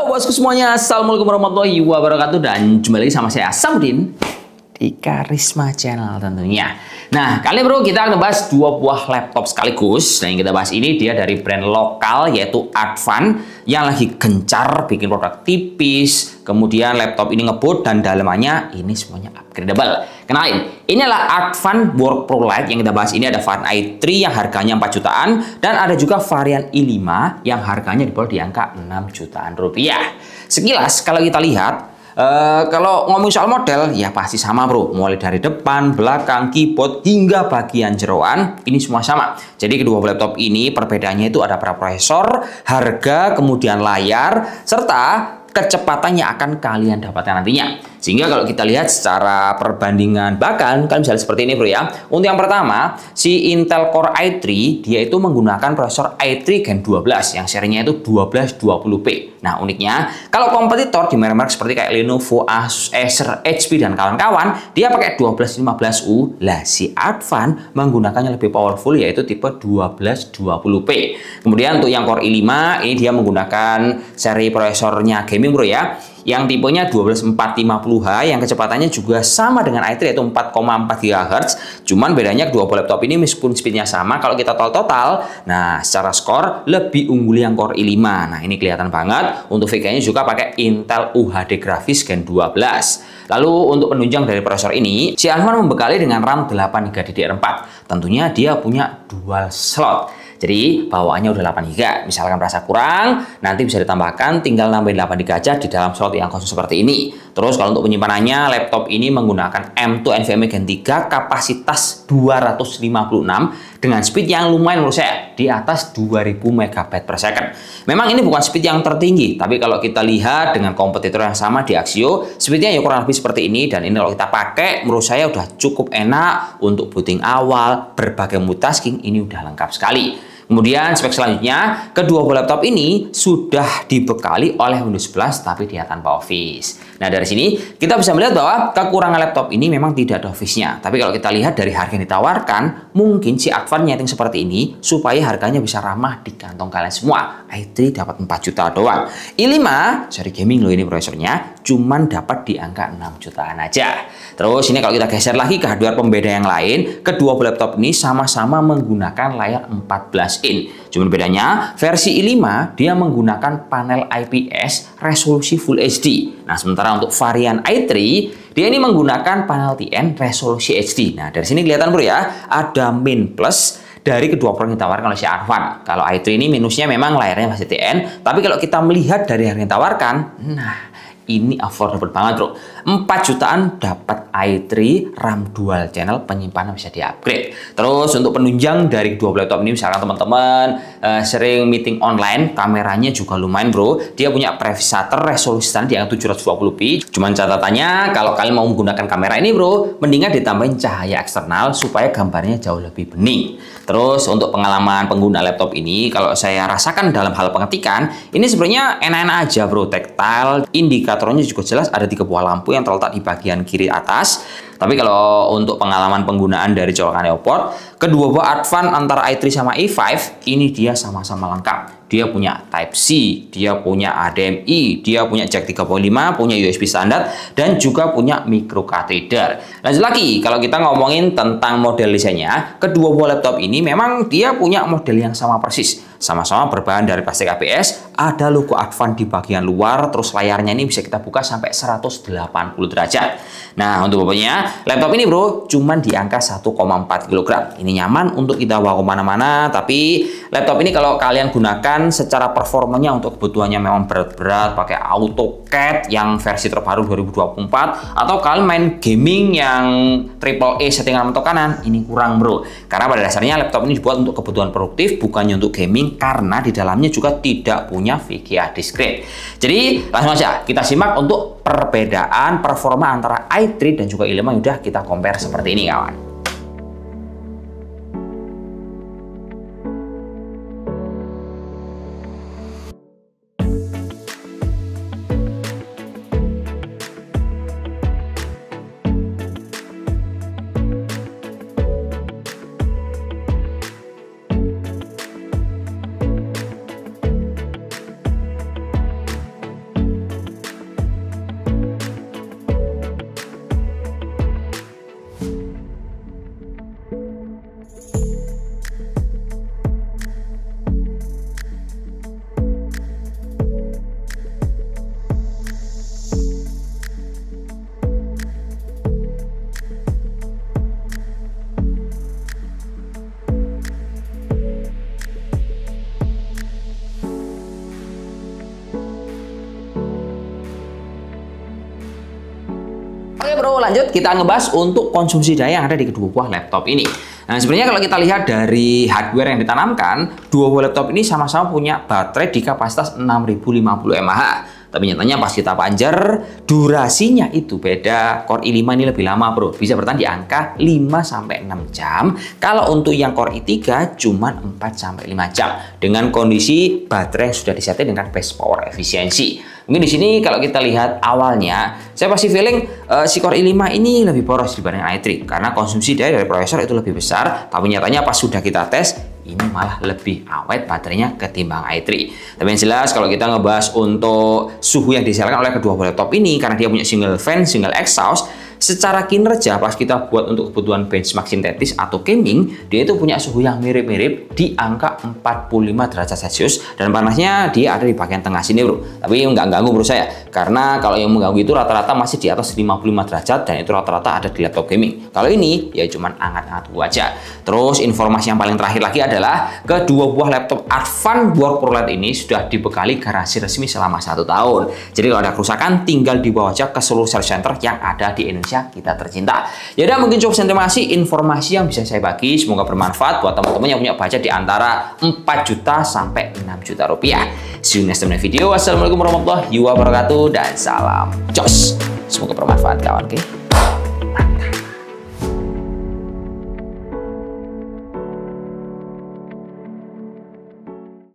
Halo bosku semuanya, assalamualaikum warahmatullahi wabarakatuh. Dan kembali lagi sama saya Samudin di Karisma Channel tentunya. Nah kali ini bro kita akan bahas dua buah laptop sekaligus. Nah yang kita bahas ini dia dari brand lokal yaitu Advan yang lagi gencar bikin produk tipis. Kemudian laptop ini ngebut dan dalamannya ini semuanya upgradable. Kenalin, ini adalah Advan Work Pro Lite. Yang kita bahas ini ada varian i3 yang harganya 4 jutaan dan ada juga varian i5 yang harganya di bawah di angka 6 jutaan rupiah. Sekilas kalau kita lihat, kalau ngomong soal model ya pasti sama bro, mulai dari depan, belakang, keyboard hingga bagian jeroan ini semua sama. Jadi kedua laptop ini perbedaannya itu ada pada prosesor, harga, kemudian layar serta kecepatan yang akan kalian dapatkan nantinya. Sehingga kalau kita lihat secara perbandingan bahkan kan misalnya seperti ini bro ya. Untuk yang pertama, si Intel Core i3 dia itu menggunakan prosesor i3 Gen 12 yang serinya itu 1220p. Nah uniknya, kalau kompetitor di merek-merek seperti kayak Lenovo, Asus, Acer, HP dan kawan-kawan, dia pakai 1215U. Lah si Advan menggunakannya lebih powerful yaitu tipe 1220p. Kemudian untuk yang Core i5 ini dia menggunakan seri prosesornya gaming bro ya, yang tipenya 12450H yang kecepatannya juga sama dengan i3 yaitu 4,4 GHz. Cuman bedanya kedua laptop ini meskipun speednya sama, kalau kita total, nah secara skor lebih unggul yang Core i5. Nah ini kelihatan banget. Untuk VGA-nya juga pakai Intel UHD grafis Gen 12. Lalu untuk penunjang dari prosesor ini, si Advan membekali dengan RAM 8GB DDR4. Tentunya dia punya dual slot. Jadi bawaannya udah 8GB. Misalkan merasa kurang, nanti bisa ditambahkan, tinggal nambahin 8GB aja di dalam slot yang kosong seperti ini. Terus kalau untuk penyimpanannya, laptop ini menggunakan M2 NVMe Gen 3 kapasitas 256 dengan speed yang lumayan menurut saya di atas 2000 MB per second. Memang ini bukan speed yang tertinggi, tapi kalau kita lihat dengan kompetitor yang sama di Axio, speednya ya kurang lebih seperti ini. Dan ini kalau kita pakai, menurut saya udah cukup enak untuk booting awal, berbagai multitasking, ini udah lengkap sekali. Kemudian spek selanjutnya, kedua buah laptop ini sudah dibekali oleh Windows 11 tapi dia tanpa Office. Nah dari sini kita bisa melihat bahwa kekurangan laptop ini memang tidak ada Office-nya. Tapi kalau kita lihat dari harga yang ditawarkan, mungkin si Advan nyeting seperti ini supaya harganya bisa ramah di kantong kalian semua. i3 dapat 4 juta doang. i5 seri gaming loh ini prosesornya, cuman dapat di angka 6 jutaan aja. Terus ini kalau kita geser lagi ke hardware pembeda yang lain, kedua laptop ini sama-sama menggunakan layar 14 in. Cuman bedanya versi i5 dia menggunakan panel IPS resolusi Full HD. Nah sementara untuk varian i3 dia ini menggunakan panel TN resolusi HD. Nah dari sini kelihatan bro ya, ada min plus dari kedua produk yang ditawarkan oleh si Advan. Kalau i3 ini minusnya memang layarnya masih TN, tapi kalau kita melihat dari harga yang ditawarkan, nah ini affordable banget bro. 4 jutaan dapat i3 RAM dual channel, penyimpanan bisa di-upgrade. Terus untuk penunjang dari kedua laptop ini, misalkan teman-teman sering meeting online, kameranya juga lumayan bro. Dia punya privacy shutter resolusi standar yang 720p. Cuman catatannya kalau kalian mau menggunakan kamera ini bro, mendingan ditambahin cahaya eksternal supaya gambarnya jauh lebih bening. Terus untuk pengalaman pengguna laptop ini, kalau saya rasakan dalam hal pengetikan, ini sebenarnya enak-enak aja bro. Tactile, indikatornya juga jelas, ada 3 buah lampu yang terletak di bagian kiri atas. Tapi kalau untuk pengalaman penggunaan dari colokan Neoport, kedua buah Advan antara i3 sama i5 ini dia sama-sama lengkap. Dia punya Type-C, dia punya HDMI, dia punya jack 3.5, punya USB standar, dan juga punya micro catheter. Lanjut lagi, kalau kita ngomongin tentang model desainnya, kedua buah laptop ini memang dia punya model yang sama persis. Sama-sama berbahan dari plastik ABS, ada logo Advan di bagian luar, terus layarnya ini bisa kita buka sampai 180 derajat. Nah, untuk bobotnya, laptop ini bro, cuman di angka 1,4 kg. Ini nyaman untuk kita bawa kemana-mana, tapi laptop ini kalau kalian gunakan secara performanya untuk kebutuhannya memang berat-berat, pakai AutoCAD yang versi terbaru 2024, atau kalian main gaming yang AAA settingan mentok kanan, ini kurang bro. Karena pada dasarnya laptop ini dibuat untuk kebutuhan produktif, bukannya untuk gaming, karena di dalamnya juga tidak punya VGA discrete. Jadi langsung aja kita simak untuk perbedaan performa antara i3 dan juga i5. Udah kita compare seperti ini kawan. Oke bro, lanjut kita ngebahas untuk konsumsi daya yang ada di kedua buah laptop ini. Nah, sebenarnya kalau kita lihat dari hardware yang ditanamkan, dua buah laptop ini sama-sama punya baterai di kapasitas 6050 mAh. Tapi nyatanya pas kita panjer, durasinya itu beda. Core i5 ini lebih lama bro, bisa bertahan di angka 5-6 jam. Kalau untuk yang Core i3 cuma 4-5 jam. Dengan kondisi baterai yang sudah disetting dengan best power efisiensi. Mungkin di sini kalau kita lihat awalnya, saya pasti feeling si Core i5 ini lebih boros dibanding i3 karena konsumsi daya dari prosesor itu lebih besar. Tapi nyatanya pas sudah kita tes, ini malah lebih awet baterainya ketimbang i3. Tapi yang jelas kalau kita ngebahas untuk suhu yang dihasilkan oleh kedua laptop ini, karena dia punya single fan, single exhaust, secara kinerja pas kita buat untuk kebutuhan benchmark sintetis atau gaming, dia itu punya suhu yang mirip-mirip di angka 45 derajat Celcius dan panasnya dia ada di bagian tengah sini bro. Tapi nggak ganggu bro saya, karena kalau yang mengganggu itu rata-rata masih di atas 55 derajat dan itu rata-rata ada di laptop gaming. Kalau ini ya cuman hangat-hangat aja. Terus informasi yang paling terakhir lagi adalah kedua buah laptop Advan Board Pro LED ini sudah dibekali garansi resmi selama 1 tahun. Jadi kalau ada kerusakan tinggal dibawa aja ke seluruh service center yang ada di Indonesia kita tercinta. Yaudah, mungkin cukup terima kasih informasi yang bisa saya bagi. Semoga bermanfaat buat teman-teman yang punya budget di antara 4 juta sampai 6 juta rupiah. See you next time video. Wassalamualaikum warahmatullahi wabarakatuh dan salam jos. Semoga bermanfaat kawan. Oke.